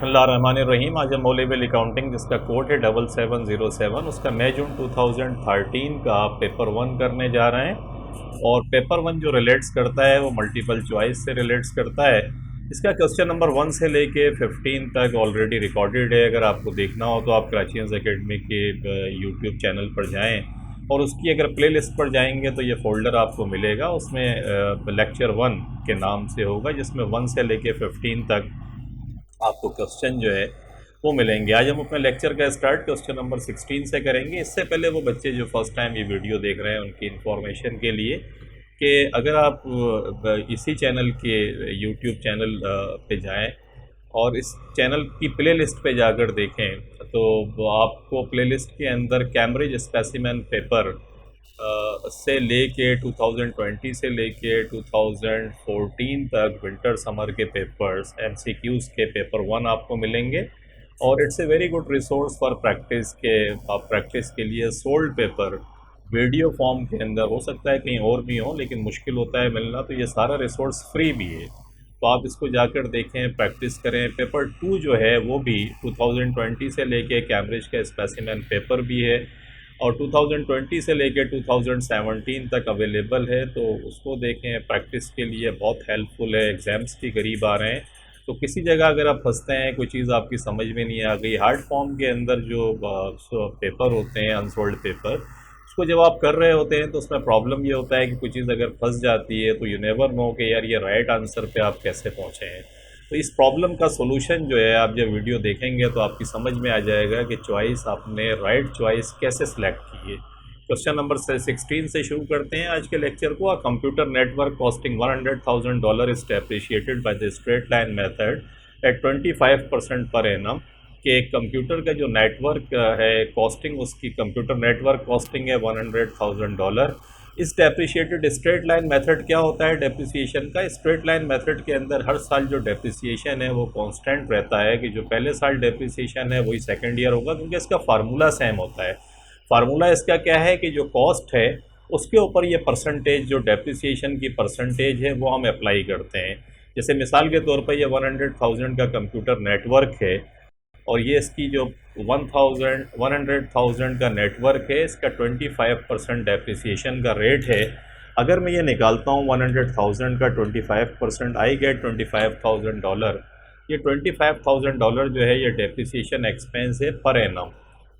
बिस्मिल्लाहिर्रहमानिर्रहीम। आज हम ओ लेवल अकाउंटिंग जिसका कोड है 7707 उसका मई जून 2013 का पेपर 1 करने जा रहे हैं। और पेपर 1 जो रिलेट्स करता है वो मल्टीपल चॉइस से रिलेट्स करता है। इसका क्वेश्चन नंबर 1 से लेके 15 तक ऑलरेडी रिकॉर्डेड है। अगर आपको देखना हो तो आप कराचियंस एकेडमी के यूट्यूब चैनल पर जाएँ और उसकी अगर प्ले लिस्ट पर जाएंगे तो ये फ़ोल्डर आपको मिलेगा। उसमें लेक्चर 1 के नाम से होगा जिसमें 1 से लेके 15 तक आपको क्वेश्चन जो है वो मिलेंगे। आज हम अपने लेक्चर का स्टार्ट क्वेश्चन नंबर 16 से करेंगे। इससे पहले वो बच्चे जो फर्स्ट टाइम ये वीडियो देख रहे हैं उनकी इन्फॉर्मेशन के लिए कि अगर आप इसी चैनल के यूट्यूब चैनल पे जाएं और इस चैनल की प्ले लिस्ट पर जाकर देखें तो आपको प्ले लिस्ट के अंदर कैम्ब्रिज स्पेसिमेन पेपर से लेके 2020 से लेके 2014 तक विंटर समर के पेपर्स एमसीक्यूज़ के पेपर 1 आपको मिलेंगे। और it's a very good resource for practice के आप प्रैक्टिस के लिए सोल्ड पेपर वीडियो फॉर्म के अंदर हो सकता है कहीं और भी हो लेकिन मुश्किल होता है मिलना, तो ये सारा रिसोर्स फ्री भी है तो आप इसको जाकर देखें, प्रैक्टिस करें। पेपर 2 जो है वो भी 2020 से लेके कैम्ब्रिज का स्पेसिमेन पेपर भी है और 2020 से लेकर 2017 तक अवेलेबल है, तो उसको देखें। प्रैक्टिस के लिए बहुत हेल्पफुल है। एग्ज़ाम्स भी करीब आ रहे हैं तो किसी जगह अगर आप फंसते हैं, कोई चीज़ आपकी समझ में नहीं आ गई, हार्ड फॉर्म के अंदर जो पेपर होते हैं अनसोल्ड पेपर, उसको जब आप कर रहे होते हैं तो उसमें प्रॉब्लम ये होता है कि कोई चीज़ अगर फंस जाती है तो यू नेवर नो कि यार ये राइट आंसर पे आप कैसे पहुँचे हैं। तो इस प्रॉब्लम का सोल्यूशन जो है आप जब वीडियो देखेंगे तो आपकी समझ में आ जाएगा कि चॉइस आपने राइट चॉइस कैसे सिलेक्ट की है। क्वेश्चन नंबर 16 से शुरू करते हैं आज के लेक्चर को। Computer network costing $100,000 is depreciated by the straight line method at 25% per annum. कि एक कंप्यूटर का जो नेटवर्क है कॉस्टिंग, उसकी कंप्यूटर नेटवर्क कॉस्टिंग है $100,000। इस डेप्रिशिएटेड स्ट्रेट लाइन मेथड क्या होता है डेप्रिसिएशन का? स्ट्रेट लाइन मेथड के अंदर हर साल जो डेप्रिसिएशन है वो कांस्टेंट रहता है कि जो पहले साल डेप्रिसिएशन है वही सेकंड ईयर होगा, क्योंकि इसका फार्मूला सेम होता है। फार्मूला इसका क्या है कि जो कॉस्ट है उसके ऊपर ये परसेंटेज, जो डेप्रिसिएशन की परसेंटेज है वो हम अप्लाई करते हैं। जैसे मिसाल के तौर पर ये 100,000 का कंप्यूटर नेटवर्क है और ये इसकी जो 100,000 का नेटवर्क है, इसका 25% डेप्रिसिएशन का रेट है। अगर मैं ये निकालता हूँ 100,000 का 25%, आई गेट $25,000। ये $25,000 जो है ये डेप्रिसिएशन एक्सपेंस है पर एनम।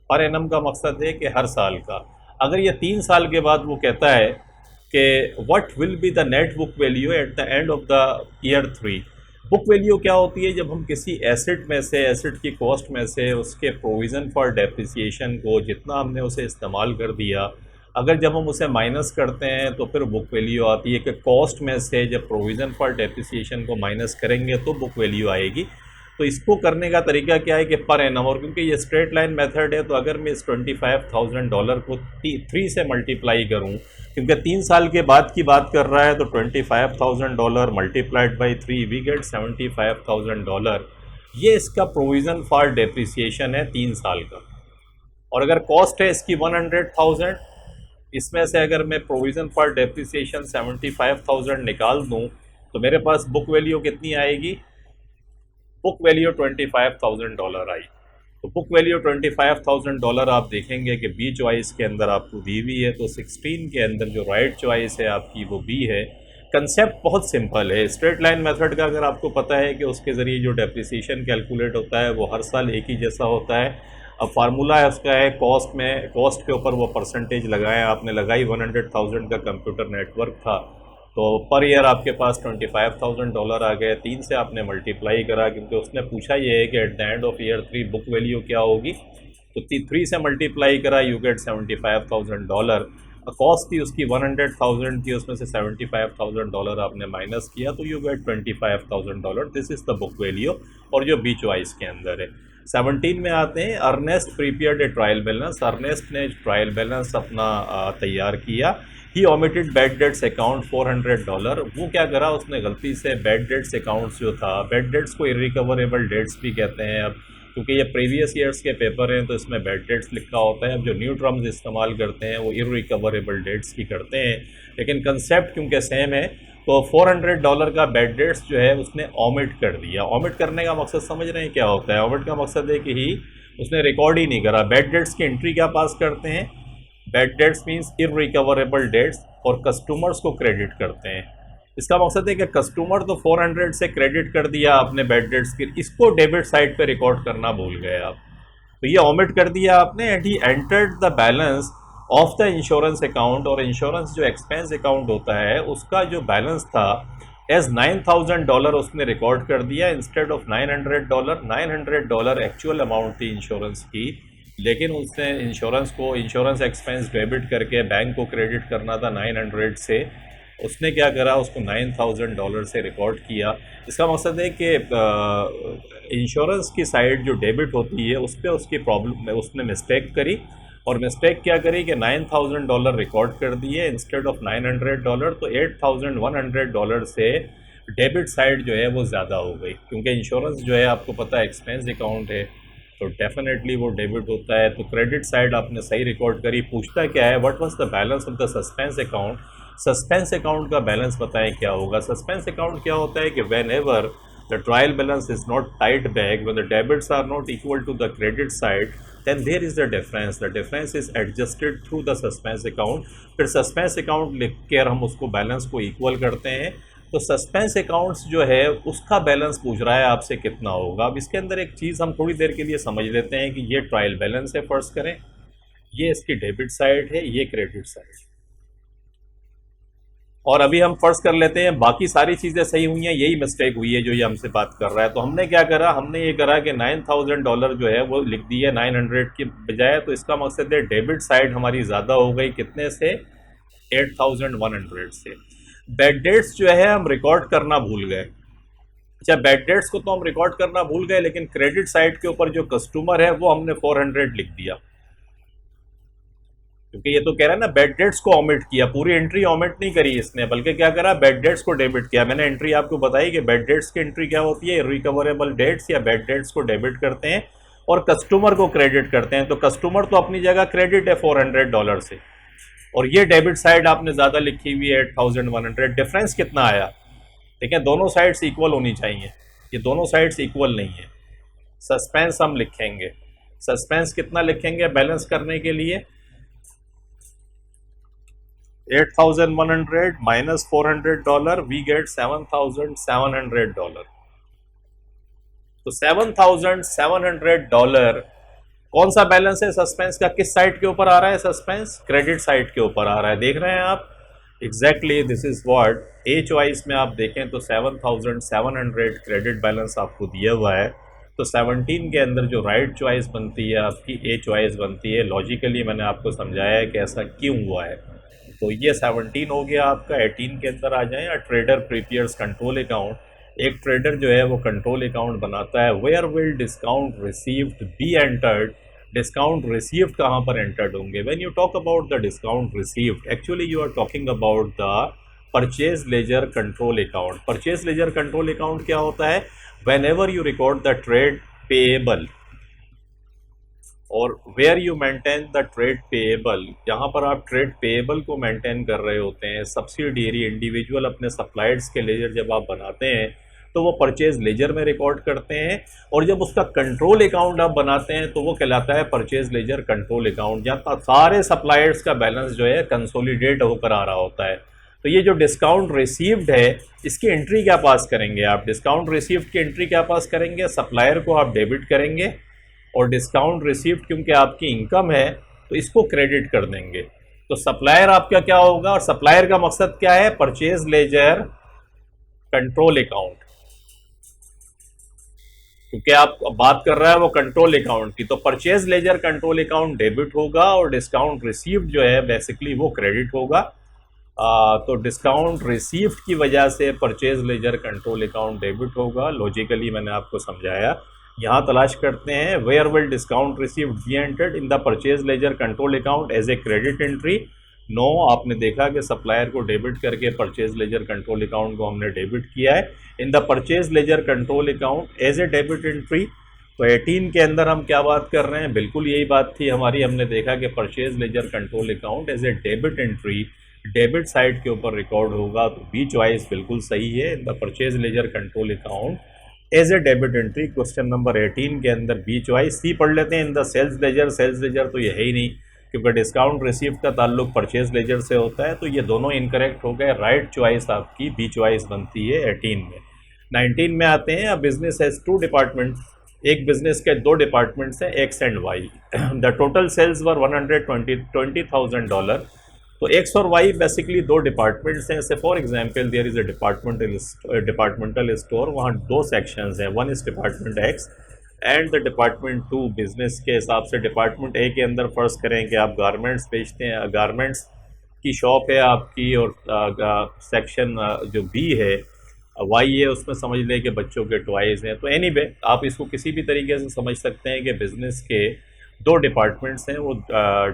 पर एनम का मकसद है कि हर साल का। अगर ये 3 साल के बाद वो कहता है कि what will be the net book value eight the end of the year 3। Book value क्या होती है? जब हम किसी एसेट में से, एसेट की कॉस्ट में से उसके प्रोविज़न फॉर डेप्रिसिएशन को, जितना हमने उसे इस्तेमाल कर दिया, अगर जब हम उसे माइनस करते हैं तो फिर बुक वैल्यू आती है। कि कॉस्ट में से जब प्रोविज़न फॉर डेप्रिसिएशन को माइनस करेंगे तो बुक वैल्यू आएगी। तो इसको करने का तरीका क्या है कि पर एनम, और क्योंकि ये स्ट्रेट लाइन मेथड है तो अगर मैं इस $25,000 को 3 से मल्टीप्लाई करूं, क्योंकि 3 साल के बाद की बात कर रहा है, तो $25,000 मल्टीप्लाइड बाई 3 वी गेट $75,000। ये इसका प्रोविज़न फॉर डेप्रिसिएशन है 3 साल का। और अगर कॉस्ट है इसकी 100,000, इसमें से अगर मैं प्रोविज़न फॉर डेप्रिसिएशन 75,000 निकाल दूँ तो मेरे पास बुक वैल्यू कितनी आएगी? बुक वैल्यू $25,000 आई। तो बुक वैल्यू $25,000 आप देखेंगे कि बी चॉइस के अंदर आपको दी हुई है, तो 16 के अंदर जो राइट चॉइस है आपकी वो बी है। कंसेप्ट बहुत सिंपल है। स्ट्रेट लाइन मेथड का अगर आपको पता है कि उसके ज़रिए जो डेप्रिसिएशन कैलकुलेट होता है वो हर साल एक ही जैसा होता है। अब फार्मूला उसका है कॉस्ट में, कॉस्ट के ऊपर वो परसेंटेज लगाएं, आपने लगाई 100,000 का कंप्यूटर नेटवर्क था तो पर ईयर आपके पास $25,000 आ गए। 3 से आपने मल्टीप्लाई करा, क्योंकि उसने पूछा ये है कि eight the end of year 3 book value क्या होगी। तो 3 से मल्टीप्लाई करा, यू गेट $75,000। कॉस्ट थी उसकी 100,000 की, उसमें से $75,000 आपने माइनस किया तो you get $25,000। This is the book value, और जो बी चॉइस के अंदर है। 17 में आते हैं। Ernest prepared a trial balance. Ernest ने ट्रायल बैलेंस अपना तैयार किया। He omitted bad debts account $400। वो क्या करा, उसने गलती से बैड डेट्स अकाउंट्स जो था, बैड डेट्स को इरिकवरेबल डेट्स भी कहते हैं। अब क्योंकि ये प्रीवियस ईयर्स के पेपर हैं तो इसमें बैड डेट्स लिखा होता है। अब जो न्यू टर्म्स इस्तेमाल करते हैं वो इरिकवरेबल डेट्स की करते हैं, लेकिन कंसेप्ट क्योंकि सेम है तो $400 का बैड डेट्स जो है उसने ऑमिट कर दिया। ऑमिट करने का मकसद समझ रहे हैं क्या होता है? ऑमिट का मकसद है कि उसने रिकॉर्ड ही नहीं करा। बैड डेट्स की एंट्री क्या पास करते हैं? Bad debts means irrecoverable debts, और कस्टमर्स को क्रेडिट करते हैं। इसका मकसद है कि कस्टमर तो 400 से क्रेडिट कर दिया आपने बैड डेट्स के, इसको डेबिट साइड पे रिकॉर्ड करना भूल गए आप, तो ये ऑमिट कर दिया आपने। And he entered the balance of the insurance account, और इंश्योरेंस जो एक्सपेंस अकाउंट होता है उसका जो बैलेंस था एज $9,000 उसने रिकॉर्ड कर दिया इंस्टेड ऑफ $900। $900 एक्चुअल अमाउंट थी इंश्योरेंस की, लेकिन उसने इंश्योरेंस एक्सपेंस डेबिट करके बैंक को क्रेडिट करना था 900 से, उसने क्या करा, उसको $9,000 से रिकॉर्ड किया। इसका मकसद है कि इंश्योरेंस की साइड जो डेबिट होती है उस पर उसकी प्रॉब्लम, उसने मिस्टेक करी, और मिस्टेक क्या करी कि $9,000 रिकॉर्ड कर दिए इंस्टेड ऑफ $900, तो $8,100 से डेबिट साइड जो है वो ज़्यादा हो गई, क्योंकि इंश्योरेंस जो है आपको पता है एक्सपेंस अकाउंट है, तो डेफिनेटली वो डेबिट होता है। तो क्रेडिट साइड आपने सही रिकॉर्ड करी। पूछता क्या है, what was the balance of the suspense account? Suspense account का बैलेंस बताएं क्या होगा। सस्पेंस अकाउंट क्या होता है कि whenever the trial balance is not tied back, when the debits are not equal to the credit side, then there is the difference is adjusted through the suspense account। फिर suspense account लिख कर हम उसको balance को equal करते हैं। तो suspense accounts जो है उसका बैलेंस पूछ रहा है आपसे कितना होगा। अब इसके अंदर एक चीज़ हम थोड़ी देर के लिए समझ लेते हैं कि ये ट्रायल बैलेंस है, फर्ज करें ये इसकी डेबिट साइड है, ये क्रेडिट साइड, और अभी हम फर्ज कर लेते हैं बाकी सारी चीज़ें सही हुई हैं, यही मिस्टेक हुई है जो ये हमसे बात कर रहा है। तो हमने क्या करा, हमने ये करा कि $9,000 जो है वो लिख दिया 900 की बजाय। तो इसका मकसद है डेबिट साइड हमारी ज़्यादा हो गई, कितने से? 8,100 से। बैड डेट्स जो है हम रिकॉर्ड करना भूल गए। अच्छा, बैड डेट्स को तो हम रिकॉर्ड करना भूल गए, लेकिन क्रेडिट साइड के ऊपर जो कस्टमर है वो हमने 400 लिख दिया, क्योंकि ये तो कह रहा है ना बैड डेट्स को ऑमिट किया। पूरी एंट्री ऑमिट नहीं करी इसने, बल्कि क्या करा, बैड डेट्स को डेबिट किया। मैंने एंट्री आपको बताई कि बैड डेट्स की एंट्री क्या होती है, रिकवरेबल डेट्स या बैड डेट्स को डेबिट करते हैं और कस्टमर को क्रेडिट करते हैं। तो कस्टमर तो अपनी जगह क्रेडिट है $400 से, और ये डेबिट साइड आपने ज़्यादा लिखी हुई है 8,100। डिफरेंस कितना आया? ठीक है, दोनों साइड्स इक्वल होनी चाहिए, ये दोनों साइड्स इक्वल नहीं है। सस्पेंस हम लिखेंगे, सस्पेंस कितना लिखेंगे बैलेंस करने के लिए? 8,100 minus $400, we get $7,700। तो $7,700 कौन सा बैलेंस है सस्पेंस का? किस साइड के ऊपर आ रहा है सस्पेंस? क्रेडिट साइड के ऊपर आ रहा है। देख रहे हैं आप? Exactly this is what a choice में आप देखें तो 7,700 क्रेडिट बैलेंस आपको दिया हुआ है। तो 17 के अंदर जो राइट चॉइस बनती है आपकी ए चॉइस बनती है। लॉजिकली मैंने आपको समझाया है कि ऐसा क्यों हुआ है। तो ये 17 हो गया आपका। 18 के अंदर आ जाएं, ट्रेडर प्रीपेयर्स कंट्रोल अकाउंट। एक ट्रेडर जो है वो कंट्रोल अकाउंट बनाता है। Where will discount received be entered? Discount received कहाँ पर एंटर्ड होंगे? When you talk about the discount received, actually you are talking about the purchase ledger control account. Purchase ledger control account क्या होता है? Whenever you record the trade payable और where you maintain the trade payable, जहाँ पर आप trade payable को maintain कर रहे होते हैं, सब्सिडियरी इंडिविजुअल अपने सप्लायर्स के लेजर जब आप बनाते हैं तो वो परचेज लेजर में रिकॉर्ड करते हैं। और जब उसका कंट्रोल अकाउंट आप बनाते हैं तो वो कहलाता है परचेज लेजर कंट्रोल अकाउंट, जहाँ सारे सप्लायर्स का बैलेंस जो है कंसोलिडेट होकर आ रहा होता है। तो ये जो डिस्काउंट रिसीव्ड है इसकी एंट्री क्या पास करेंगे आप? डिस्काउंट रिसीव्ड की एंट्री क्या पास करेंगे? सप्लायर को आप डेबिट करेंगे, और डिस्काउंट रिसीव्ड क्योंकि आपकी इनकम है तो इसको क्रेडिट कर देंगे। तो सप्लायर आपका क्या होगा? और सप्लायर का मकसद क्या है? परचेज लेजर कंट्रोल अकाउंट, क्योंकि आप बात कर रहा है वो कंट्रोल अकाउंट की। तो purchase ledger control account debit होगा और डिस्काउंट रिसीव्ड जो है बेसिकली वो क्रेडिट होगा। तो डिस्काउंट रिसीव्ड की वजह से purchase ledger control account debit होगा। लॉजिकली मैंने आपको समझाया। यहाँ तलाश करते हैं where will discount received be entered in the purchase ledger control account as a credit entry. No, आपने देखा कि सप्लायर को डेबिट करके परचेज लेजर कंट्रोल अकाउंट को हमने डेबिट किया है in the purchase ledger control account as a debit entry. तो 18 के अंदर हम क्या बात कर रहे हैं? बिल्कुल यही बात थी हमारी। हमने देखा कि purchase ledger control account as a debit entry debit side के ऊपर रिकॉर्ड होगा, तो बी चॉइस बिल्कुल सही है। The purchase ledger control account as a debit entry, question number 18 के अंदर बी चॉइस। सी पढ़ लेते हैं। इन द सेल्स लेजर तो ये है ही नहीं, क्योंकि डिस्काउंट रिसीव का ताल्लुक परचेज लेजर से होता है, तो ये दोनों इनकरेक्ट हो गए। राइट चॉइस आपकी बी चॉइस बनती है 18 में। 19 में आते हैं। A business has two department, एक बिजनेस के दो डिपार्टमेंट्स हैं, X and Y. The total sales were $120,000। तो एक्स और वाई बेसिकली दो डिपार्टमेंट्स हैं। जैसे for example there is a departmental store, वहाँ दो सेक्शंस हैं। One is department X and the department two. Business के हिसाब से डिपार्टमेंट ए के अंदर फर्ज करें कि आप गारमेंट्स बेचते हैं, गारमेंट्स की शॉप है आपकी, और सेक्शन जो बी है वाई है, उसमें समझ लें कि बच्चों के टॉयज़ हैं। तो एनीवे आप इसको किसी भी तरीके से समझ सकते हैं कि बिज़नेस के दो डिपार्टमेंट्स हैं, वो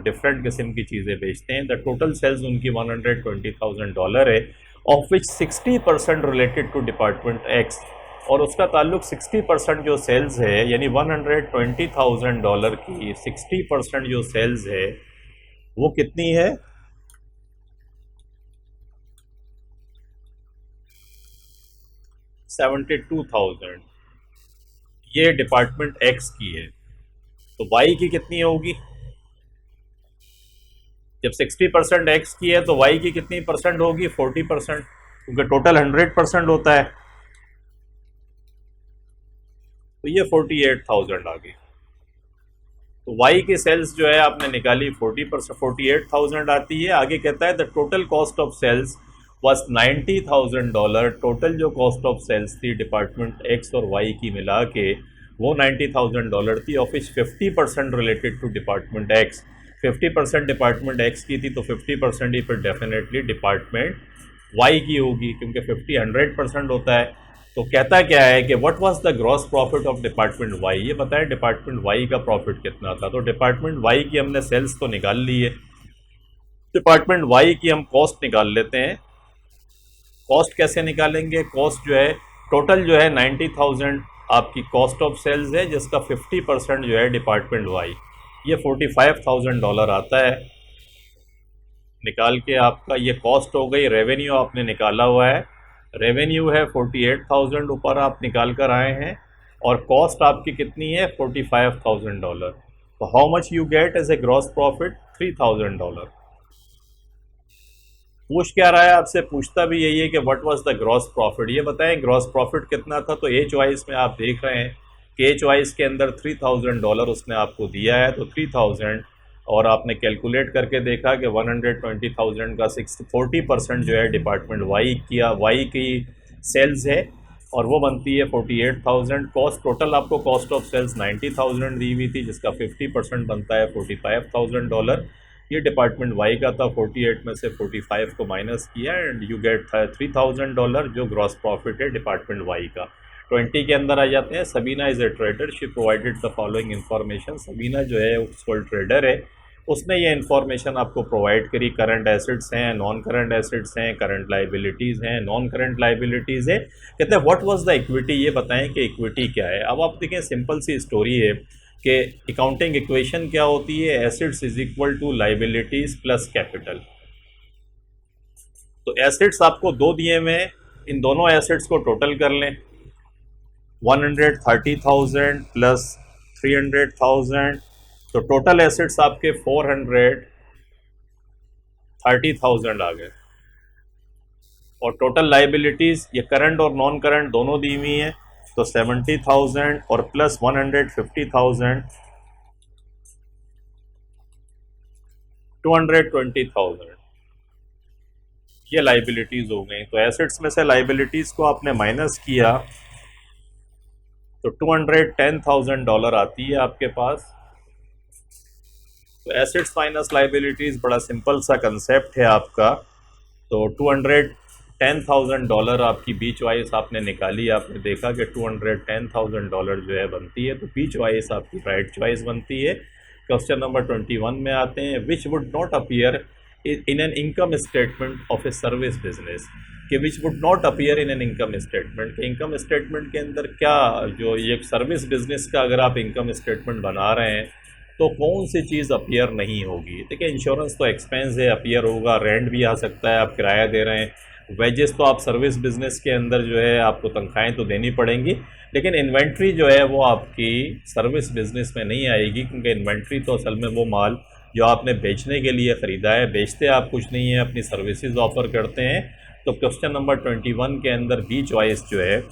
डिफरेंट किस्म की चीज़ें बेचते हैं। द टोटल सेल्स उनकी $120,000 है, of which 60% related to department X, और उसका ताल्लुक 60% जो सेल्स है, यानी $120,000 की 60% जो सेल्स है वो कितनी है? 72,000। ये डिपार्टमेंट एक्स की है। तो वाई की कितनी होगी? जब 60% एक्स की है तो वाई की कितनी परसेंट होगी? 40%, क्योंकि टोटल 100% होता है। तो ये 48,000 आ गई। तो वाई की सेल्स जो है आपने निकाली 40%, 48,000 आती है। आगे कहता है the total cost of sales was $90,000। Total जो कॉस्ट ऑफ सेल्स थी डिपार्टमेंट एक्स और वाई की मिला के वो $90,000 थी, of which 50% related to department X. 50% department X की थी, तो 50% ही फिर डेफिनेटली डिपार्टमेंट वाई की होगी, क्योंकि 50 100% होता है। तो कहता क्या है कि what was the gross profit of department Y, ये बताएं डिपार्टमेंट वाई का प्रॉफिट कितना था। तो डिपार्टमेंट वाई की हमने सेल्स तो निकाल ली है, डिपार्टमेंट वाई की हम कॉस्ट निकाल लेते हैं। कॉस्ट कैसे निकालेंगे? कॉस्ट जो है टोटल जो है 90,000 आपकी कॉस्ट ऑफ सेल्स है, जिसका 50% जो है डिपार्टमेंट वाई, ये $45,000 आता है। निकाल के आपका ये कॉस्ट हो गई। रेवेन्यू आपने निकाला हुआ है, रेवेन्यू है 48,000 ऊपर आप निकाल कर आए हैं, और कॉस्ट आपकी कितनी है? $45,000। तो how much you get as a gross profit? $3,000। पूछ क्या रहा है आपसे? पूछता भी यही है कि what was the gross profit, ये बताएं ग्रॉस प्रॉफिट कितना था। तो ए चॉइस में आप देख रहे हैं कि ए चॉइस के अंदर $3,000 उसने आपको दिया है, तो 3,000, और आपने कैलकुलेट करके देखा कि 120,000 का 40% जो है डिपार्टमेंट वाई की सेल्स है, और वो बनती है 48,000। कॉस्ट टोटल आपको कॉस्ट ऑफ सेल्स 90,000 दी हुई थी, जिसका 50% बनता है $45,000। ये डिपार्टमेंट वाई का था। 48 में से 45 को माइनस किया एंड यू गेट $3,000 जो ग्रॉस प्रॉफिट है डिपार्टमेंट वाई का। 20 के अंदर आ जाते हैं। Sabina is a trader, she provided the following information. Sabina जो है वो ट्रेडर है, उसने ये इन्फॉर्मेशन आपको प्रोवाइड करी। करंट एसेट्स हैं, नॉन करंट एसेट्स हैं, करंट लाइबिलिटीज़ हैं, नॉन करंट लाइबिलिटीज़ है। कहते हैं व्हाट वाज द इक्विटी, ये बताएं कि इक्विटी क्या है। अब आप देखें, सिंपल सी स्टोरी है कि अकाउंटिंग इक्वेशन क्या होती है? Assets is equal to liabilities plus capital. तो एसेट्स आपको दो दिए हुए हैं, इन दोनों एसेट्स को टोटल कर लें। 130,000 प्लस 300,000, तो टोटल एसेट्स आपके 430,000 आ गए। और टोटल लाइबिलिटीज़ ये करंट और नॉन करंट दोनों दी हुई हैं, तो 70,000 और प्लस 150,000, 220,000 ये लाइबिलिटीज़ हो गई। तो एसेट्स में से लाइबिलिटीज़ को आपने माइनस किया तो $210,000 आती है आपके पास। तो एसेट्स माइनस लाइबिलिटीज़ बड़ा सिंपल सा कंसेप्ट है आपका। तो $210,000 आपकी बी चॉइस आपने निकाली, आपने देखा कि $210,000 जो है बनती है, तो बी चॉइस आपकी राइट चॉइस बनती है। क्वेश्चन नंबर 21 में आते हैं। Which would not appear in an income statement of a service business, कि which would not appear in an income statement, के इनकम स्टेटमेंट के अंदर क्या, जो ये सर्विस बिजनेस का अगर आप इनकम स्टेटमेंट बना रहे हैं तो कौन सी चीज़ अपीयर नहीं होगी। देखिए इंश्योरेंस तो एक्सपेंस है, अपीयर होगा, रेंट भी आ सकता है, आप किराया दे रहे हैं, वेजेस तो आप सर्विस बिजनेस के अंदर जो है आपको तनख्वाहें तो देनी पड़ेंगी, लेकिन इन्वेंट्री जो है वो आपकी सर्विस बिजनेस में नहीं आएगी, क्योंकि इन्वेंट्री तो असल में वो माल जो आपने बेचने के लिए ख़रीदा है, बेचते आप कुछ नहीं है, अपनी सर्विसेज ऑफर करते हैं। तो क्वेश्चन नंबर 21 के अंदर बी चॉइस जो है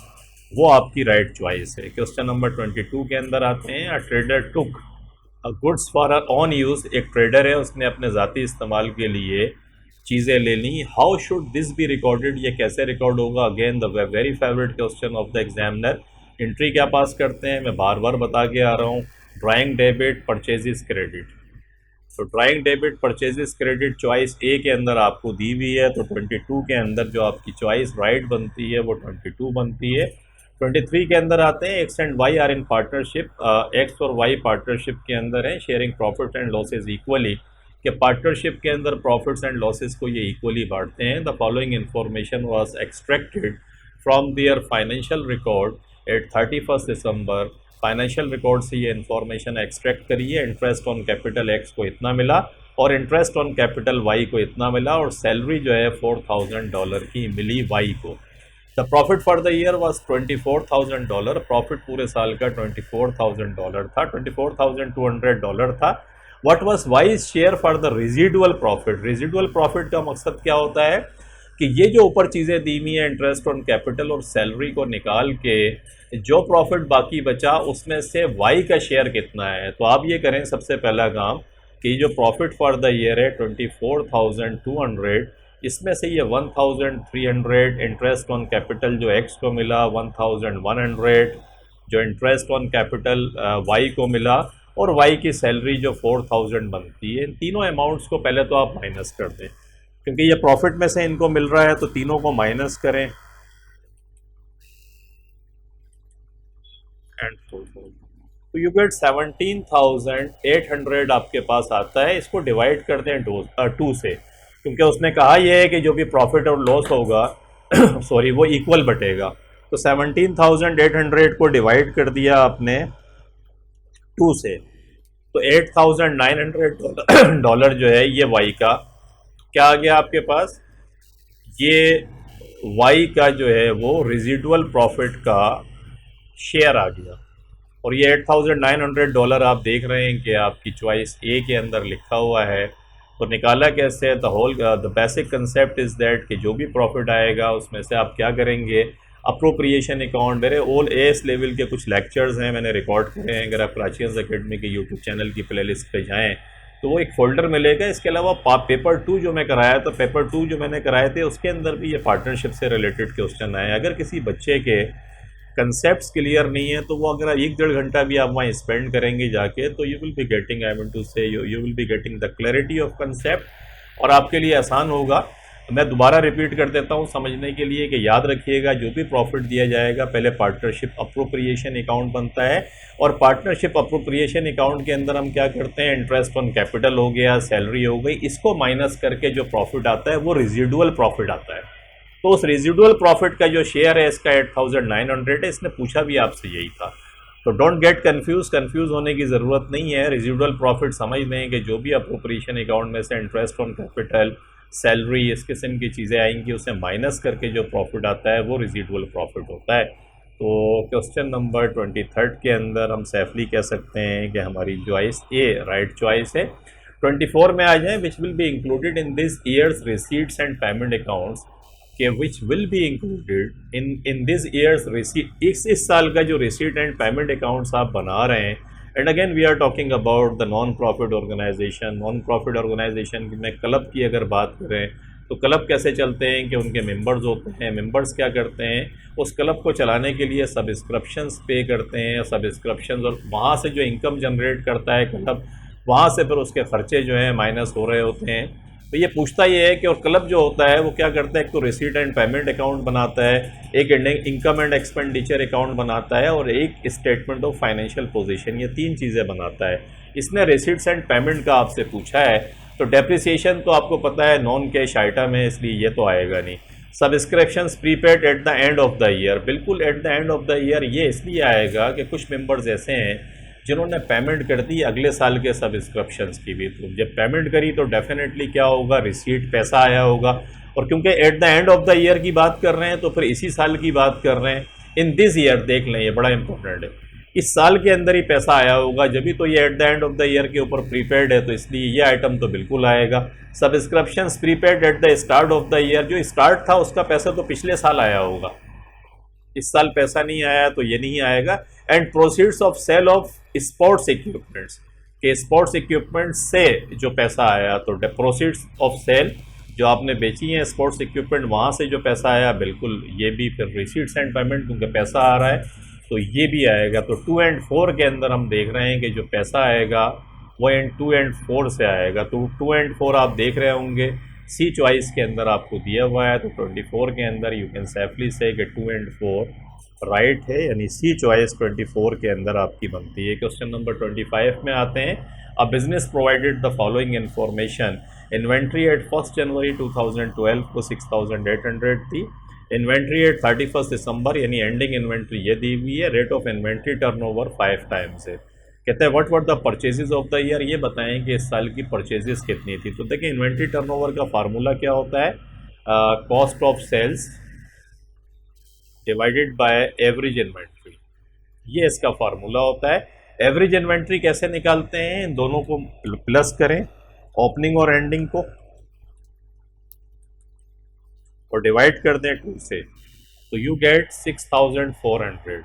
वो आपकी राइट चॉइस है। क्वेश्चन नंबर 22 के अंदर आते हैं, a trader took goods for own use, एक ट्रेडर है उसने अपने ज़ाती इस्तेमाल के लिए चीज़ें ले ली, how should this be recorded, ये कैसे रिकॉर्ड होगा। Again the very favourite question of the examiner. Entry क्या पास करते हैं, मैं बार बार बता के आ रहा हूँ, ड्राइंग डेबिट परचेजेस क्रेडिट। तो drawing debit purchases credit choice A के अंदर आपको दी हुई है, तो 22 के अंदर जो आपकी चॉइस राइट बनती है वो 22 बनती है। 23 के अंदर आते हैं, X and Y are in partnership, X और वाई पार्टनरशिप के अंदर हैं, sharing profit and losses equally, कि पार्टनरशिप के अंदर प्रॉफिट्स एंड लॉसेज को ये इक्वली बांटते हैं। The following information was extracted from there financial record eight 31 December. Financial record से ये इन्फॉर्मेशन एक्सट्रैक्ट करिए, इंटरेस्ट ऑन कैपिटल एक्स को इतना मिला और इंटरेस्ट ऑन कैपिटल वाई को इतना मिला, और सैलरी जो है $4000 की मिली वाई को। The profit for the year was $24,000, profit पूरे साल का $24,000 था, $24,200 था। What was wise share for the residual profit, residual profit का मकसद क्या होता है कि ये जो ऊपर चीज़ें दी हुई हैं, इंटरेस्ट ऑन कैपिटल और सैलरी को निकाल के जो प्रॉफिट बाकी बचा उसमें से वाई का शेयर कितना है। तो आप ये करें सबसे पहला काम कि जो प्रॉफिट फॉर द ईयर है 24,200, इसमें से ये 1,300 इंटरेस्ट ऑन कैपिटल जो एक्स को मिला, 1,100 जो इंटरेस्ट ऑन कैपिटल वाई को मिला, और वाई की सैलरी जो 4,000 बनती है। इन तीनों अमाउंट्स को पहले तो आप माइनस कर दें, क्योंकि ये प्रॉफिट में से इनको मिल रहा है, तो तीनों को माइनस करें एंड तो यू गेट 17,800 आपके पास आता है। इसको डिवाइड कर दें 2 से, क्योंकि उसने कहा यह है कि जो भी प्रॉफिट और लॉस होगा सॉरी वो इक्वल बटेगा। तो 17,800 को डिवाइड कर दिया आपने 2 से, तो $8,900 जो है ये वाई का क्या आ गया आपके पास, ये वाई का जो है वो रेजिडुअल प्रॉफिट का शेयर आ गया। और ये $8,900 आप देख रहे हैं कि आपकी चॉइस ए के अंदर लिखा हुआ है। तो निकाला कैसे, the basic concept is that कि जो भी प्रॉफिट आएगा उसमें से आप क्या करेंगे, अप्रोप्रिएशन अकाउंट। मेरे ऑल एस लेवल के कुछ लेक्चर्स हैं मैंने रिकॉर्ड करे हैं, अगर आप क्राचियंस एकेडमी के यूट्यूब चैनल की प्लेलिस्ट पे जाएं तो वो एक फ़ोल्डर मिलेगा। इसके अलावा पेपर 2 जो मैं कराया था, पेपर 2 जो मैंने कराए थे उसके अंदर भी ये पार्टनरशिप से रिलेटेड क्वेश्चन आए। अगर किसी बच्चे के कंसेप्ट्स क्लियर नहीं है तो वो अगर 1-1.5 घंटा भी आप वहाँ स्पेंड करेंगे जाके, तो you will be getting, I mean to say you will be getting the clarity of concept, और आपके लिए आसान होगा। मैं दोबारा रिपीट कर देता हूँ समझने के लिए कि याद रखिएगा, जो भी प्रॉफिट दिया जाएगा पहले पार्टनरशिप अप्रोप्रिएशन अकाउंट बनता है, और पार्टनरशिप अप्रोप्रिएशन अकाउंट के अंदर हम क्या करते हैं, इंटरेस्ट ऑन कैपिटल हो गया, सैलरी हो गई, इसको माइनस करके जो प्रॉफिट आता है वो रेजिडुअल प्रॉफिट आता है। तो उस रेजिडुअल प्रॉफिट का जो शेयर है इसका 8,900 है। इसने पूछा भी आपसे यही था, तो डोंट गेट कंफ्यूज होने की ज़रूरत नहीं है। रेजिडुअल प्रॉफिट समझ लें कि जो भी अप्रोप्रिएशन अकाउंट में से इंटरेस्ट ऑन कैपिटल, सैलरी, इस किस्म की चीज़ें आएंगी, उसे माइनस करके जो प्रॉफिट आता है वो रेजिडुअल प्रॉफिट होता है। तो क्वेश्चन नंबर 23 के अंदर हम सेफली कह सकते हैं कि हमारी चॉइस ए राइट चॉइस है। 24 में आ जाएं, which will be included in this year's receipts and payment accounts, के which will be included in this year's receipt, इस साल का जो रिसीट एंड पेमेंट अकाउंट्स आप बना रहे हैं। And again we are talking about the non profit organisation. Non profit organisation में क्लब की अगर बात करें तो क्लब कैसे चलते हैं कि उनके मेंबर्स होते हैं, मेंबर्स क्या करते हैं, उस क्लब को चलाने के लिए सब्सक्रिप्शंस पे करते हैं, सब्सक्रिप्शंस, और वहाँ से जो इनकम जनरेट करता है क्लब, वहाँ से फिर उसके खर्चे जो हैं माइनस हो रहे होते हैं। तो ये पूछता ये है कि, और क्लब जो होता है वो क्या करता है, एक तो रिसीट एंड पेमेंट अकाउंट बनाता है, एक इनकम एंड एक्सपेंडिचर अकाउंट बनाता है, और एक स्टेटमेंट ऑफ फाइनेंशियल पोजीशन, ये 3 चीज़ें बनाता है। इसने रिसीट्स एंड पेमेंट का आपसे पूछा है, तो डेप्रिसिएशन तो आपको पता है नॉन कैश आइटम है, इसलिए ये तो आएगा नहीं। Subscriptions prepaid at the end of the year, बिल्कुल at the end of the year, ये इसलिए आएगा कि कुछ मेंबर्स ऐसे हैं जिन्होंने पेमेंट कर दी अगले साल के सब्सक्रिप्शंस की भी, तो जब पेमेंट करी तो डेफिनेटली क्या होगा, रिसीट पैसा आया होगा। और क्योंकि eight the end of the year की बात कर रहे हैं तो फिर इसी साल की बात कर रहे हैं, इन दिस ईयर देख लें, ये बड़ा इंपॉर्टेंट है, इस साल के अंदर ही पैसा आया होगा, जब भी तो ये eight the end of the year के ऊपर प्रीपेड है, तो इसलिए ये आइटम तो बिल्कुल आएगा। Subscriptions prepaid at the start of the year, जो स्टार्ट था उसका पैसा तो पिछले साल आया होगा, इस साल पैसा नहीं आया तो ये नहीं आएगा। And proceeds of sale of sports equipments, के स्पोर्ट्स इक्विपमेंट से जो पैसा आया, तो प्रोसीड्स ऑफ सेल जो आपने बेची हैं स्पोर्ट्स इक्विपमेंट, वहाँ से जो पैसा आया, बिल्कुल ये भी फिर रिसीट्स एंड पेमेंट, क्योंकि पैसा आ रहा है तो ये भी आएगा। तो 2 एंड 4 के अंदर हम देख रहे हैं कि जो पैसा आएगा वो इन 2 एंड 4 से आएगा। तो 2 एंड 4 आप देख रहे होंगे सी चॉइस के अंदर आपको दिया हुआ है, तो 24 के अंदर यू कैन सेफली से कि 2 एंड 4 राइट है, यानी सी चॉइस 24 के अंदर आपकी बनती है। क्वेश्चन नंबर 25 में आते हैं। A business provided the following information, inventory at 1 जनवरी 2012 को 6800 थी, इन्वेंट्री एट 31 दिसंबर यानी एंडिंग इन्वेंट्री ये दी हुई है, rate of inventory turnover 5 times है। कहते हैं what were the purchases of the year, ये बताएं कि इस साल की परचेजेस कितनी थी। तो देखिए इन्वेंट्री टर्नओवर का फार्मूला क्या होता है, cost of sales divided by average inventory, ये इसका फार्मूला होता है। एवरेज इन्वेंट्री कैसे निकालते हैं, इन दोनों को प्लस करें, ओपनिंग और एंडिंग को, और डिवाइड कर दें 2 से, तो यू गेट 6400।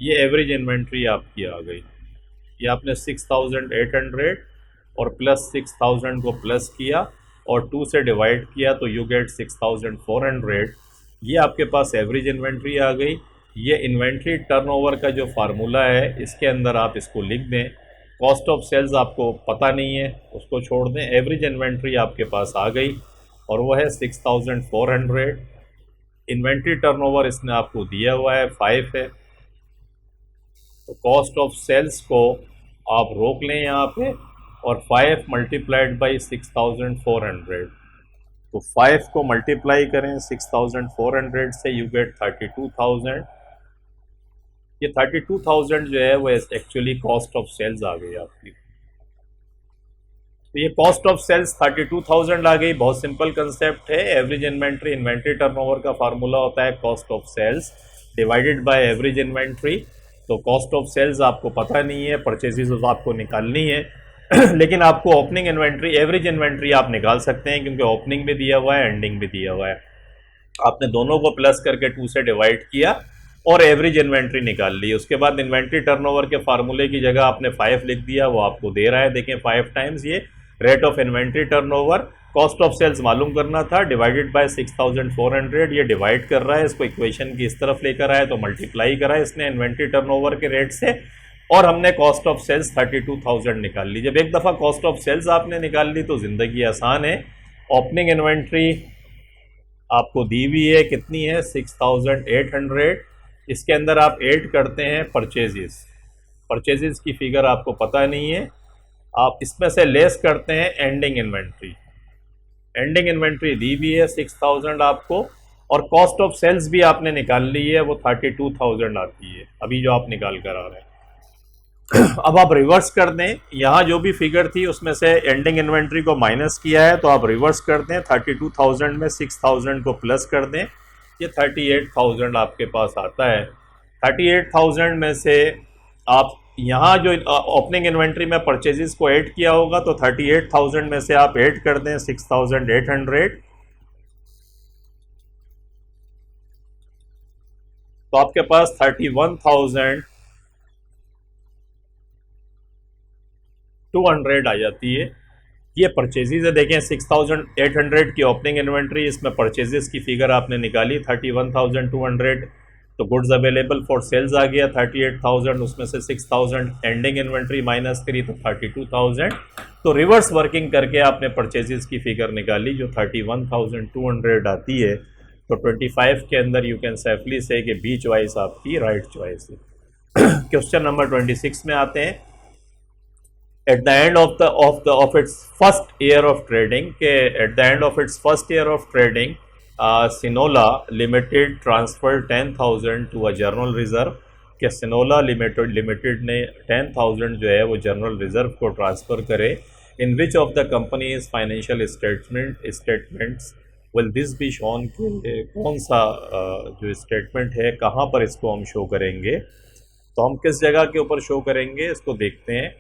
ये एवरेज इन्वेंट्री आपकी आ गई। ये आपने 6800 और प्लस 6000 को प्लस किया और 2 से डिवाइड किया, तो यू गेट 6400। ये आपके पास एवरेज इन्वेंट्री आ गई। ये इन्वेंट्री टर्नओवर का जो फार्मूला है, इसके अंदर आप इसको लिख दें। कॉस्ट ऑफ सेल्स आपको पता नहीं है, उसको छोड़ दें। एवरेज इन्वेंट्री आपके पास आ गई और वो है 6400। इन्वेंट्री टर्नओवर इसने आपको दिया हुआ है 5 है, तो कॉस्ट ऑफ सेल्स को आप रोक लें यहाँ पे, और 5 मल्टीप्लाइड बाई 6400, तो 5 को मल्टीप्लाई करें 6400 से, यू गेट 32000। ये 32000 जो है वो एक्चुअली कॉस्ट ऑफ सेल्स आ गई आपकी। तो ये कॉस्ट ऑफ सेल्स 32000 आ गई। बहुत सिंपल कंसेप्ट है। एवरेज इन्वेंट्री, इन्वेंट्री टर्नओवर का फार्मूला होता है cost of sales divided by average inventory. तो कॉस्ट ऑफ सेल्स आपको पता नहीं है, परचेजेस आपको निकालनी है लेकिन आपको ओपनिंग इन्वेंट्री, एवरेज इन्वेंट्री आप निकाल सकते हैं, क्योंकि ओपनिंग भी दिया हुआ है, एंडिंग भी दिया हुआ है। आपने दोनों को प्लस करके 2 से डिवाइड किया और एवरेज इन्वेंट्री निकाल ली। उसके बाद इन्वेंट्री टर्नओवर के फार्मूले की जगह आपने 5 लिख दिया, वो आपको दे रहा है, देखें 5 टाइम्स ये rate of inventory turnover. Cost of sales मालूम करना था, डिवाइडेड बाय 6400, ये डिवाइड कर रहा है, इसको इक्वेशन की इस तरफ लेकर आए तो मल्टीप्लाई करा है इसने इन्वेंट्री टर्नओवर के रेट से, और हमने कॉस्ट ऑफ सेल्स 32000 निकाल ली। जब एक दफ़ा कॉस्ट ऑफ सेल्स आपने निकाल ली तो ज़िंदगी आसान है। ओपनिंग इन्वेंट्री आपको दी हुई है, कितनी है 6800। इसके अंदर आप ऐड करते हैं परचेजेस, परचेजेस की फिगर आपको पता नहीं है, आप इसमें से लेस करते हैं एंडिंग इन्वेंट्री। एंडिंग इन्वेंट्री दी हुई है 6000 आपको, और कॉस्ट ऑफ सेल्स भी आपने निकाल ली है, वो 32000 आती है अभी जो आप निकाल कर आ रहे हैं। अब आप रिवर्स कर दें, यहाँ जो भी फिगर थी उसमें से एंडिंग इन्वेंट्री को माइनस किया है, तो आप रिवर्स कर दें, 32000 में 6000 को प्लस कर दें, ये 38000 आपके पास आता है। 38000 में से आप यहाँ जो ओपनिंग इन्वेंट्री में परचेजेस को ऐड किया होगा, तो 38000 में से आप ऐड कर दें 6800, तो आपके पास 31200 आ जाती है। ये परचेजेस है, देखें 6800 की ओपनिंग इन्वेंट्री, इसमें परचेजेस की फिगर आपने निकाली 31200, तो गुड्स अवेलेबल फॉर सेल्स आ गया 38000, उसमें से 6000 एंडिंग इन्वेंट्री माइनस करी तो 32000। तो रिवर्स वर्किंग करके आपने परचेजेस की फिगर निकाली जो 31200 आती है। तो 25 के अंदर यू कैन सेफली से कि बी चॉइस आपकी राइट चॉइस है। क्वेश्चन नंबर 26 में आते हैं। At the end of its first year of trading, at the end of its first year of trading, Sinola Limited transferred 10,000 to a journal reserve कि सिनोला limited ने 10,000 जो है वो जनरल रिजर्व को ट्रांसफ़र करे। In which of the company's financial statements will this be shown, कि कौन सा जो स्टेटमेंट है कहाँ पर इसको हम शो करेंगे। तो हम किस जगह के ऊपर शो करेंगे इसको देखते हैं।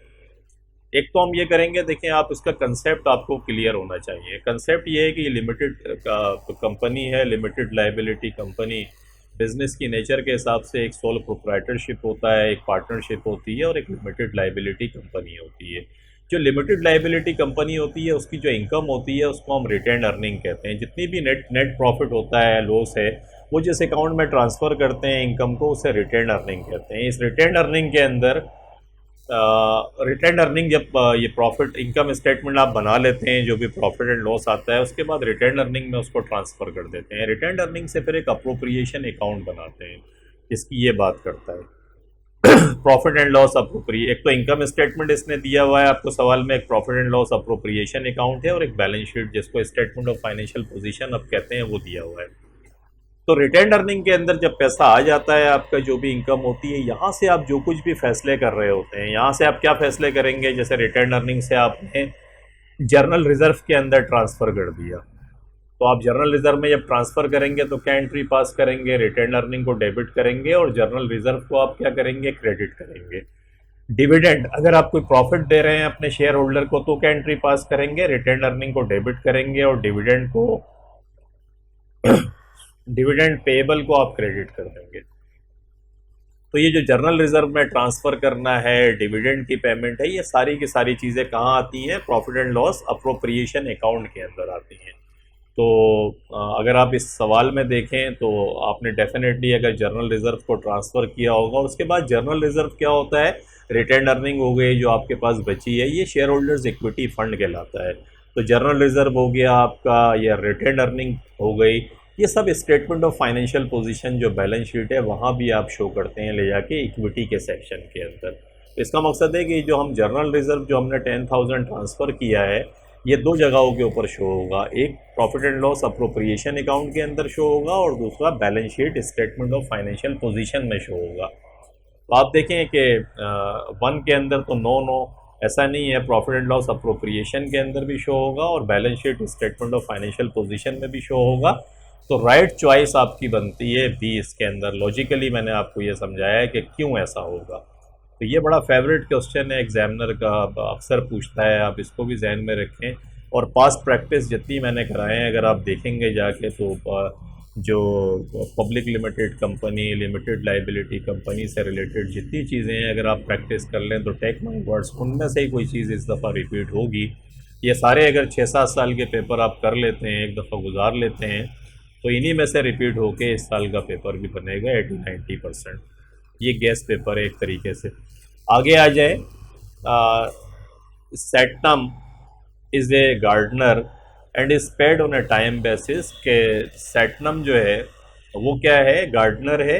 एक तो हम ये करेंगे, देखिए आप इसका कंसेप्ट आपको क्लियर होना चाहिए। कंसेप्ट ये है कि ये लिमिटेड कंपनी है, लिमिटेड लाइबिलिटी कंपनी। बिजनेस की नेचर के हिसाब से एक सोल प्रोप्राइटरशिप होता है, एक पार्टनरशिप होती है और एक लिमिटेड लाइबिलिटी कंपनी होती है। जो लिमिटेड लाइबिलिटी कंपनी होती है उसकी जो इनकम होती है उसको हम रिटेन अर्निंग कहते हैं। जितनी भी नेट प्रॉफिट होता है, लॉस है, वो जिस अकाउंट में ट्रांसफ़र करते हैं इनकम को, उसे रिटेन अर्निंग कहते हैं। इस रिटेन अर्निंग के अंदर रिटेन अर्निंग, जब ये प्रॉफिट इनकम स्टेटमेंट आप बना लेते हैं, जो भी प्रॉफिट एंड लॉस आता है, उसके बाद रिटेन अर्निंग में उसको ट्रांसफ़र कर देते हैं। रिटेन अर्निंग से फिर एक अप्रोप्रिएशन अकाउंट बनाते हैं, इसकी ये बात करता है। प्रॉफिट एंड लॉस अप्रोप्रिए, एक तो इनकम स्टेटमेंट इसने दिया हुआ है आपको सवाल में, एक profit and loss appropriation account है और एक बैलेंस शीट जिसको स्टेटमेंट ऑफ फाइनेंशियल पोजीशन अब कहते हैं, वो दिया हुआ है। तो रिटेन अर्निंग के अंदर जब पैसा आ जाता है, आपका जो भी इनकम होती है, यहाँ से आप जो कुछ भी फैसले कर रहे होते हैं, यहाँ से आप क्या फैसले करेंगे। जैसे रिटेन अर्निंग से आपने जर्नल रिजर्व के अंदर ट्रांसफ़र कर दिया, तो आप जर्नल रिजर्व में जब ट्रांसफ़र करेंगे तो क्या एंट्री पास करेंगे, रिटेन अर्निंग को डेबिट करेंगे और जर्नल रिजर्व को आप क्या करेंगे, क्रेडिट करेंगे। डिविडेंड, अगर आप कोई प्रॉफिट दे रहे हैं अपने शेयर होल्डर को तो क्या एंट्री पास करेंगे, रिटेन अर्निंग को डेबिट करेंगे और डिविडेंड को डिविडेंड पेएबल को आप क्रेडिट कर देंगे। तो ये जो जर्नल रिजर्व में ट्रांसफ़र करना है, डिविडेंड की पेमेंट है, ये सारी की सारी चीज़ें कहाँ आती हैं, profit and loss appropriation account के अंदर आती हैं। तो अगर आप इस सवाल में देखें तो आपने डेफिनेटली अगर जर्नल रिजर्व को ट्रांसफ़र किया होगा, उसके बाद जर्नल रिजर्व क्या होता है, रिटेन अर्निंग हो गई जो आपके पास बची है, ये शेयर होल्डर्स इक्विटी फंड कहलाता है। तो जर्नल रिजर्व हो गया आपका, या रिटेन अर्निंग हो गई, ये सब स्टेटमेंट ऑफ फाइनेंशियल पोजीशन जो बैलेंस शीट है वहाँ भी आप शो करते हैं ले जाके इक्विटी के सेक्शन के अंदर। इसका मकसद है कि जो हम जर्नल रिजर्व जो हमने 10,000 ट्रांसफ़र किया है, ये दो जगहों के ऊपर शो होगा। एक profit and loss appropriation account के अंदर शो होगा और दूसरा balance sheet statement of financial position में शो होगा। तो आप देखें कि 1 के अंदर तो नो ऐसा नहीं है, प्रॉफिट एंड लॉस अप्रोप्रिएशन के अंदर भी शो होगा और balance sheet statement of financial position में भी शो होगा। तो राइट चॉइस आपकी बनती है बी इसके अंदर। लॉजिकली मैंने आपको ये समझाया है कि क्यों ऐसा होगा। तो ये बड़ा फेवरेट क्वेश्चन है एग्जामिनर का, अक्सर पूछता है, आप इसको भी जहन में रखें। और पास्ट प्रैक्टिस जितनी मैंने कराए हैं अगर आप देखेंगे जाके, तो जो public limited company, limited liability company से रिलेटेड जितनी चीज़ें हैं अगर आप प्रैक्टिस कर लें तो टेक माई वर्ड्स उनमें से ही कोई चीज़ इस दफ़ा रिपीट होगी। ये सारे अगर 6-7 साल के पेपर आप कर लेते हैं, एक दफ़ा गुजार लेते हैं, तो इन्हीं में से रिपीट होके इस साल का पेपर भी बनेगा 80-90%। ये गैस पेपर है एक तरीके से। आगे आ जाए, Satnam is a gardener and is paid on a time basis. के सेटनम जो है वो क्या है, गार्डनर है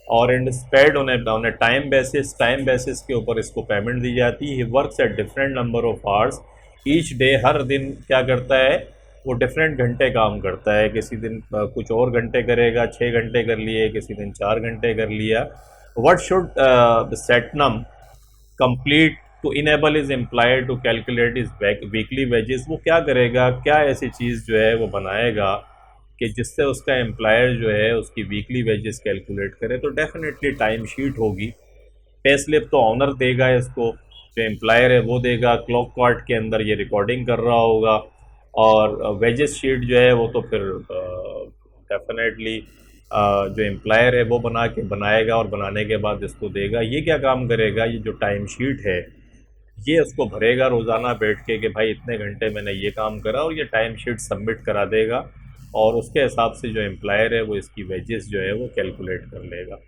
और and paid on a time basis. Time basis के ऊपर इसको पेमेंट दी जाती है। He works at different number of hours each day. हर दिन क्या करता है, वो डिफरेंट घंटे काम करता है। किसी दिन कुछ और घंटे करेगा, 6 घंटे कर लिए, किसी दिन 4 घंटे कर लिया। What should Satnam complete to enable his employer to calculate his weekly wages. वो क्या करेगा, क्या ऐसी चीज़ जो है वो बनाएगा कि जिससे उसका एम्प्लॉयर जो है उसकी वीकली वेजेस कैलकुलेट करे। तो डेफिनेटली टाइम शीट होगी। पे स्लिप तो ऑनर देगा इसको, जो एम्प्लॉयर है वो देगा। क्लॉक कार्ड के अंदर ये रिकॉर्डिंग कर रहा होगा और वेजेस शीट जो है वो तो फिर डेफिनेटली जो एम्प्लॉयर है वो बनाएगा और बनाने के बाद इसको देगा। ये क्या काम करेगा, ये जो टाइम शीट है ये उसको भरेगा रोज़ाना बैठ के कि भाई इतने घंटे मैंने ये काम करा, और ये टाइम शीट सबमिट करा देगा और उसके हिसाब से जो एम्प्लॉयर है वो इसकी वेजेस जो है वो कैलकुलेट कर लेगा।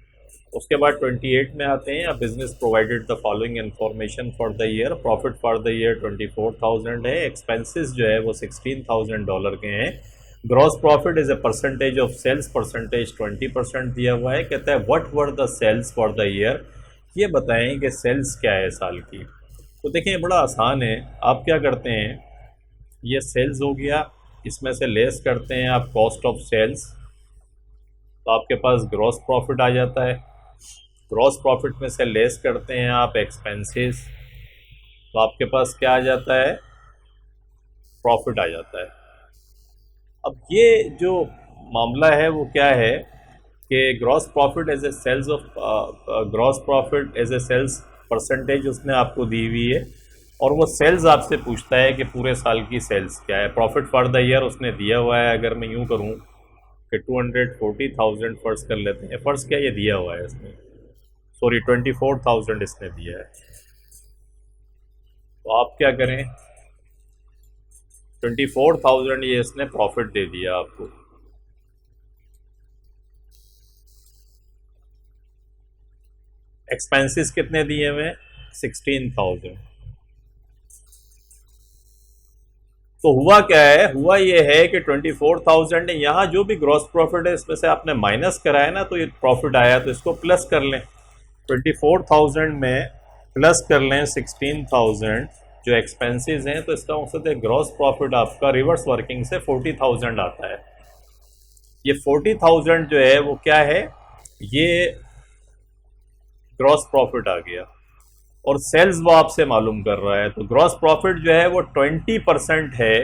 उसके बाद 28 में आते हैं। Business provided the following information for the year. Profit for the year 24,000 है। एक्सपेंसेस जो है वो $16,000 के हैं। Gross profit is a percentage of sales, percentage 20% दिया हुआ है। कहता है what were the sales for the year. ये बताएं कि सेल्स क्या है साल की। तो देखिए बड़ा आसान है, आप क्या करते हैं, ये सेल्स हो गया, इसमें से लेस करते हैं आप कॉस्ट ऑफ सेल्स, तो आपके पास ग्रॉस प्रॉफिट आ जाता है। ग्रॉस प्रॉफिट में से लेस करते हैं आप एक्सपेंसेस, तो आपके पास क्या आ जाता है, प्रॉफिट आ जाता है। अब ये जो मामला है वो क्या है कि gross profit as a sales of gross profit as a sales percentage उसने आपको दी हुई है, और वो सेल्स आपसे पूछता है कि पूरे साल की सेल्स क्या है। प्रॉफिट फॉर द ईयर उसने दिया हुआ है, अगर मैं यूँ करूँ कि 240,000 फर्ज कर लेते हैं, फर्ज क्या ये दिया हुआ है इसने, सॉरी 24,000 इसने दिया है। तो आप क्या करें, 24,000 ये इसने प्रॉफिट दे दिया आपको। एक्सपेंसेस कितने दिए हुए, 16,000। तो हुआ क्या है, हुआ ये है कि 24,000 ने यहाँ जो भी ग्रॉस प्रॉफिट है इसमें से आपने माइनस कराया ना, तो ये प्रॉफिट आया, तो इसको प्लस कर लें। 24,000 में प्लस कर लें 16,000 जो एक्सपेंसेस हैं, तो इसका मकसद है ग्रॉस प्रॉफिट आपका रिवर्स वर्किंग से 40,000 आता है। ये 40,000 जो है वो क्या है, ये ग्रॉस प्रॉफिट आ गया, और सेल्स वो आपसे मालूम कर रहा है। तो ग्रॉस प्रॉफिट जो है वो 20% है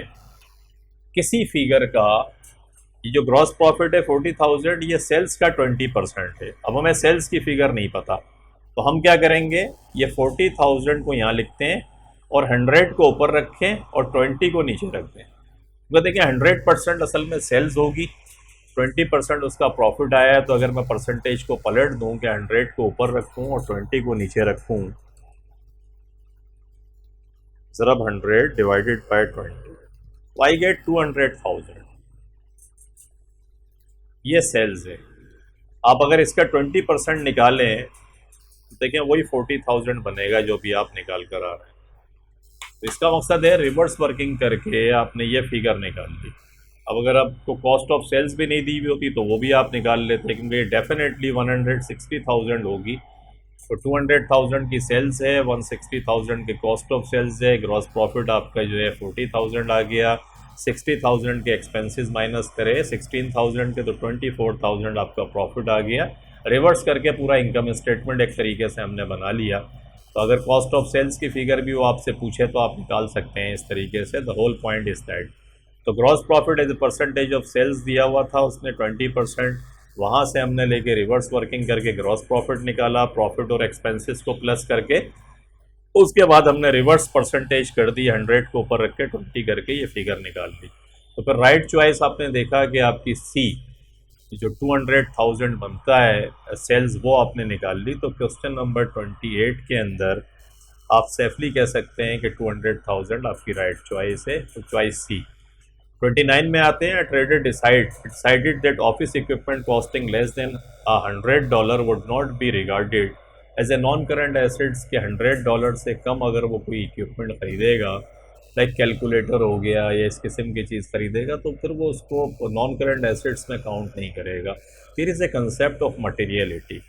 किसी फिगर का। ये जो ग्रॉस प्रॉफिट है 40,000, ये सेल्स का 20% है। अब हमें सेल्स की फिगर नहीं पता, तो हम क्या करेंगे, ये 40,000 को यहाँ लिखते हैं और 100 को ऊपर रखें और 20 को नीचे रख दें। तो देखिए 100% असल में सेल्स होगी, 20% उसका प्रॉफिट आया है। तो अगर मैं परसेंटेज को पलट दूं कि 100 को ऊपर रखूं और 20 को नीचे रखूं, ज़रब 100 डिवाइडेड बाय 20, तो आई गेट 200,000। ये सेल्स है। आप अगर इसका 20% निकालें तो देखिए वही 40,000 बनेगा जो भी आप निकाल कर आ रहे हैं। तो इसका मकसद है रिवर्स वर्किंग करके आपने ये फिगर निकाल ली। अब अगर आपको कॉस्ट ऑफ सेल्स भी नहीं दी हुई होती तो वो भी आप निकाल लेते, क्योंकि डेफिनेटली 160,000 होगी। तो 200,000 की सेल्स है, 160,000 के कॉस्ट ऑफ सेल्स है, ग्रॉस प्रॉफिट आपका जो है 40,000 आ गया। 60,000 के एक्सपेंसेस माइनस करें 16,000 के, तो 24,000 आपका प्रॉफिट आ गया। रिवर्स करके पूरा इनकम स्टेटमेंट एक तरीके से हमने बना लिया। तो अगर कॉस्ट ऑफ सेल्स की फिगर भी वो आपसे पूछे तो आप निकाल सकते हैं इस तरीके से। The whole point is that. तो gross profit as a percentage of sales दिया हुआ था उसने 20%, वहाँ से हमने लेके रिवर्स वर्किंग करके ग्रॉस प्रॉफिट निकाला, प्रॉफिट और एक्सपेंसेस को प्लस करके। उसके बाद हमने रिवर्स परसेंटेज कर दी, 100 को ऊपर रख के 20 करके ये फिगर निकाल ली। तो फिर राइट चॉइस आपने देखा कि आपकी सी जो 200,000 बनता है सेल्स, वो आपने निकाल ली। तो क्वेश्चन नंबर 28 के अंदर आप सेफली कह सकते हैं कि 200,000 आपकी राइट चॉइस है, तो चॉइस सी। 29 में आते हैं, trader decided that office equipment costing less than $100 would not be regarded as a non current assets के। $100 से कम अगर वो कोई इक्विपमेंट खरीदेगा, लाइक कैलकुलेटर हो गया या इस किस्म की चीज़ खरीदेगा, तो फिर वो उसको नॉन करंट एसेट्स में काउंट नहीं करेगा। फिर is a concept of materiality.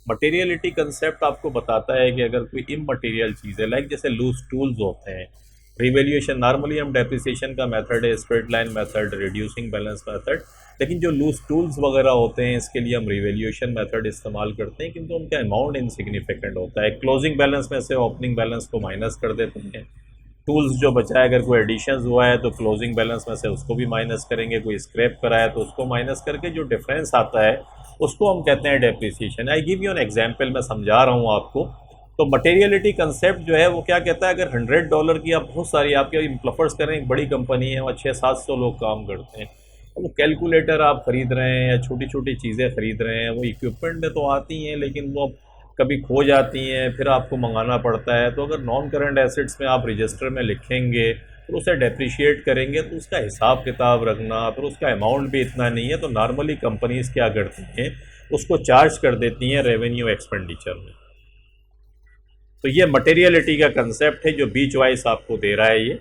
Materiality concept आपको बताता है कि अगर कोई इमटेरियल चीज़ है, लाइक जैसे लूज टूल्स होते हैं, रिवैल्यूएशन, नॉर्मली हम डेप्रिसिएशन का मेथड है straight line method, reducing balance method, लेकिन जो लूज टूल्स वगैरह होते हैं इसके लिए हम रिवैल्यूएशन मेथड इस्तेमाल करते हैं, किंतु उनका अमाउंट इनसिग्निफिकेंट होता है। क्लोजिंग बैलेंस में से ओपनिंग बैलेंस को माइनस कर देते हैं। टूल्स जो बचा है, अगर कोई एडिशंस हुआ है तो क्लोजिंग बैलेंस में से उसको भी माइनस करेंगे, कोई स्क्रैप कराया तो उसको माइनस करके जो डिफरेंस आता है उसको हम कहते हैं depreciation. I give you an example, मैं समझा रहा हूँ आपको। तो मटेरियलिटी कंसेप्ट जो है वो क्या कहता है, अगर $100 की आप बहुत सारी आपके इम्प्लफर्स करें, एक बड़ी कंपनी है, वहाँ 600-700 लोग काम करते हैं, वो कैलकुलेटर आप ख़रीद रहे हैं या छोटी छोटी चीज़ें ख़रीद रहे हैं, वो इक्विपमेंट में तो आती हैं लेकिन वो कभी खो जाती हैं, फिर आपको मंगाना पड़ता है। तो अगर नॉन करंट एसेट्स में आप रजिस्टर में लिखेंगे तो उसे डेप्रिशिएट करेंगे, तो उसका हिसाब किताब रखना, फिर उसका अमाउंट भी इतना नहीं है। तो नॉर्मली कंपनीज़ क्या करती हैं, उसको चार्ज कर देती हैं रेवेन्यू एक्सपेंडिचर में। तो ये मटेरियलिटी का कंसेप्ट है जो बी चॉइस आपको दे रहा है। ये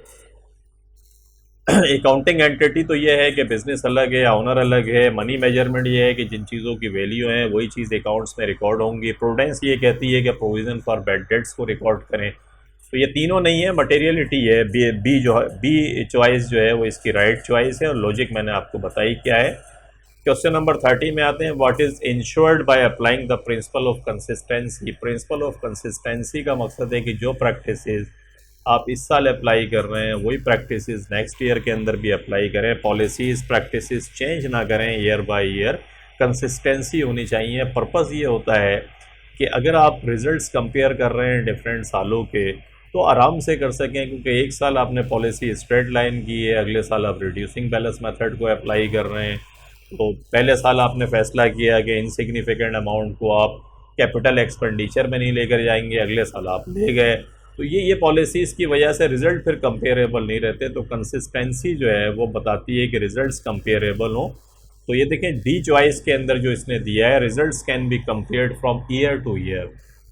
अकाउंटिंग एंटिटी तो ये है कि बिजनेस अलग है, ऑनर अलग है। मनी मेजरमेंट ये है कि जिन चीज़ों की वैल्यू है वही चीज़ अकाउंट्स में रिकॉर्ड होंगी। प्रूडेंस ये कहती है कि प्रोविज़न फॉर बैड डेट्स को रिकॉर्ड करें। तो ये तीनों नहीं है, मटेरियलिटी है। बी जो है, बी चॉइस जो है वो इसकी राइट चॉइस है। और लॉजिक मैंने आपको बताई क्या है क्वेश्चन नंबर 30 में आते हैं, what is insured by applying the principle of consistency. Principle of consistency का मकसद है कि जो प्रैक्टिसेस आप इस साल अप्लाई कर रहे हैं वही प्रैक्टिसेस नेक्स्ट ईयर के अंदर भी अप्लाई करें। पॉलिसीज प्रैक्टिसेस चेंज ना करें ईयर बाय ईयर, कंसिस्टेंसी होनी चाहिए। पर्पज़ ये होता है कि अगर आप रिजल्ट्स कंपेयर कर रहे हैं डिफरेंट सालों के तो आराम से कर सकें, क्योंकि एक साल आपने पॉलिसी स्ट्रेट लाइन की है, अगले साल आप रिड्यूसिंग बैलेंस मेथड को अप्लाई कर रहे हैं। तो पहले साल आपने फैसला किया कि इनसिग्निफिकेंट अमाउंट को आप कैपिटल एक्सपेंडिचर में नहीं लेकर जाएंगे, अगले साल आप ले गए। तो ये पॉलिसीज़ की वजह से रिज़ल्ट फिर कंपेरेबल नहीं रहते। तो कंसिस्टेंसी जो है वो बताती है कि रिज़ल्ट्स कंपेरेबल हों। तो ये देखें डी चॉइस के अंदर जो इसने दिया है, results can be compared from year two year,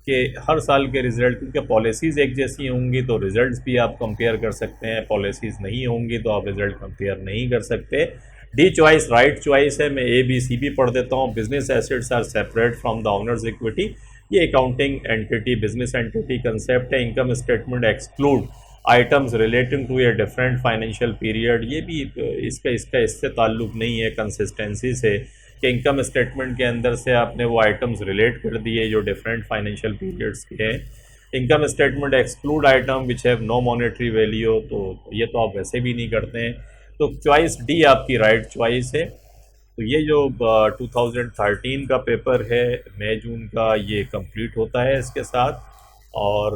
कि हर साल के रिजल्ट, क्योंकि पॉलिसीज़ एक जैसी होंगी तो रिजल्ट्स भी आप कंपेयर कर सकते हैं, पॉलिसीज़ नहीं होंगी तो आप रिजल्ट कंपेयर नहीं कर सकते। डी चॉइस राइट चॉइस है। मैं ए बी सी भी पढ़ देता हूँ। Business assets are separate from the owner's equity, ये accounting entity business entity concept है। Income statement exclude items relating to a different financial period, ये भी इसका इससे ताल्लुक़ नहीं है कंसिस्टेंसी से, कि इनकम स्टेटमेंट के अंदर से आपने वो आइटम्स रिलेट कर दिए जो डिफरेंट फाइनेंशियल पीरियड्स के हैं। Income statement exclude item which have no monetary value, तो ये तो आप वैसे भी नहीं करते हैं। तो चॉइस डी आपकी राइट चॉइस है। तो ये जो 2013 का पेपर है मई जून का, ये कंप्लीट होता है इसके साथ। और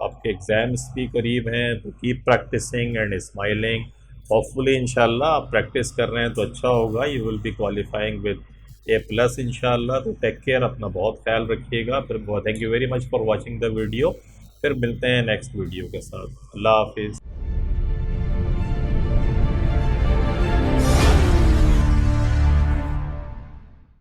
आपके एग्ज़ाम्स भी करीब हैं, तो keep practicing and smiling. Hopefully इंशाल्लाह आप प्रैक्टिस कर रहे हैं तो अच्छा होगा, you will be qualifying with A+ इंशाल्लाह। तो टेक केयर, अपना बहुत ख्याल रखिएगा। फिर thank you very much for watching the video. फिर मिलते हैं नेक्स्ट वीडियो के साथ। अल्लाह हाफिज़।